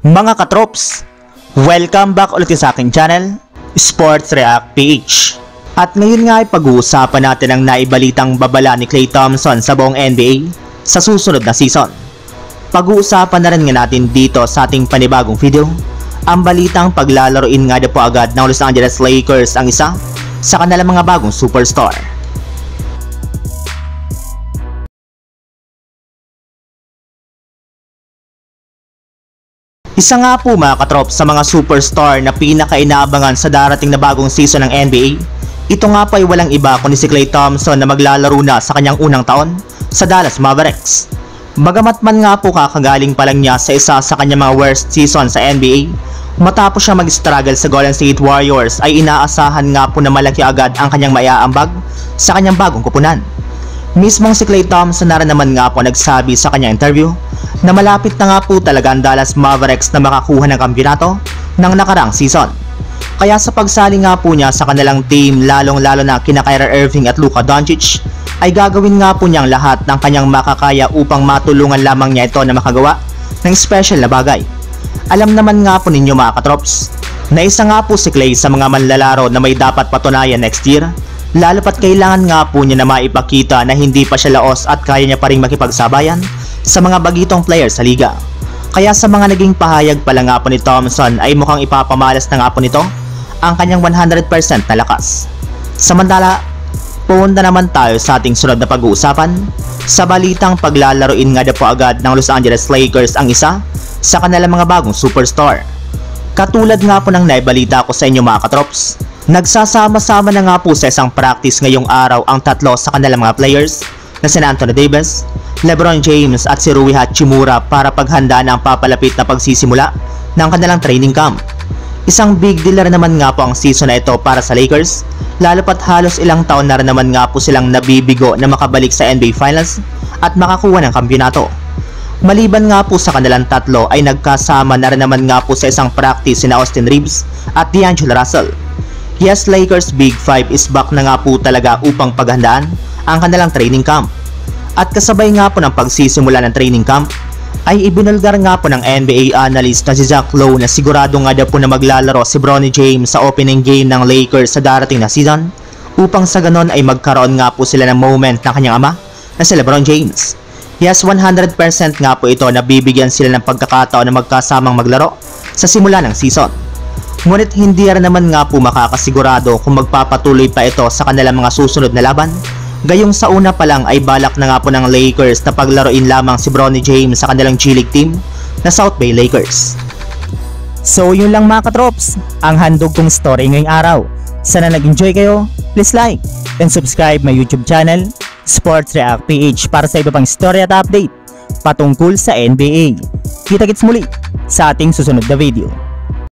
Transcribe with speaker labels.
Speaker 1: Mga katrops, welcome back ulit sa aking channel, Sports React PH. At ngayon nga ay pag-uusapan natin ang naibalitang babala ni Klay Thompson sa buong NBA sa susunod na season. Pag-uusapan na rin nga natin dito sa ating panibagong video ang balitang paglalaroin nga na po agad ng Los Angeles Lakers ang isa sa kanilang mga bagong superstar. Isa nga po mga katrop sa mga superstar na pinaka-inaabangan sa darating na bagong season ng NBA. Ito nga po ay walang iba kundi si Klay Thompson na maglalaro na sa kanyang unang taon sa Dallas Mavericks. Bagamat man nga po kakagaling pa lang niya sa isa sa kanyang mga worst season sa NBA, matapos siya mag-struggle sa Golden State Warriors ay inaasahan nga po na malaki agad ang kanyang maiaambag sa kanyang bagong kupunan. Mismong si Klay Thompson na rin naman nga po nagsabi sa kanyang interview na malapit na nga po talaga ang Dallas Mavericks na makakuha ng kampiyonato ng nakaraang season. Kaya sa pagsali nga po niya sa kanilang team, lalong-lalo na kina Kyrie Irving at Luka Doncic, ay gagawin nga po niyang lahat ng kanyang makakaya upang matulungan lamang niya ito na makagawa ng special na bagay. Alam naman nga po ninyo mga katrops, na isa nga po si Klay sa mga manlalaro na may dapat patunayan next year, lalo pat kailangan nga po niya na maipakita na hindi pa siya laos at kaya niya pa rin makipagsabayan sa mga bagitong players sa liga. Kaya sa mga naging pahayag pala nga po ni Thompson ay mukhang ipapamalas na nga po nito ang kanyang 100% na lakas. Samantala, punta naman tayo sa ating sunod na pag-uusapan sa balitang paglalaroin nga na po agad ng Los Angeles Lakers ang isa sa kanilang mga bagong superstar. Katulad nga po ng naibalita ko sa inyo mga katrops, nagsasama-sama na nga po sa isang practice ngayong araw ang tatlo sa kanilang mga players na si Anthony Davis, LeBron James at si Rui Hachimura para paghanda ng papalapit na pagsisimula ng kanilang training camp. Isang big deal na naman nga po ang season na ito para sa Lakers, lalo pat halos ilang taon na rin naman nga po silang nabibigo na makabalik sa NBA Finals at makakuha ng kampiyonato. Maliban nga po sa kanilang tatlo ay nagkasama na rin naman nga po sa isang practice sina Austin Reeves at D'Angelo Russell. Yes, Lakers Big Five is back na nga po talaga upang paghandaan ang kanilang training camp. At kasabay nga po ng pagsisimula ng training camp, ay ibinulgar nga po ng NBA analyst na si Zach Lowe na sigurado nga daw po na maglalaro si Bronny James sa opening game ng Lakers sa darating na season upang sa ganon ay magkaroon nga po sila ng moment ng kanyang ama na si LeBron James. Yes, 100% nga po ito na bibigyan sila ng pagkakataon na magkasamang maglaro sa simula ng season. Ngunit hindi rin naman nga po makakasigurado kung magpapatuloy pa ito sa kanilang mga susunod na laban. Gayong sa una pa lang ay balak na nga po ng Lakers na paglaruin lamang si Bronny James sa kanilang G-League team na South Bay Lakers. So yun lang mga katrops, ang handog kong story ngayong araw. Sana nag-enjoy kayo, please like and subscribe my YouTube channel, Sports React PH, para sa iba pang story at update patungkol sa NBA. Kita-kits muli sa ating susunod na video.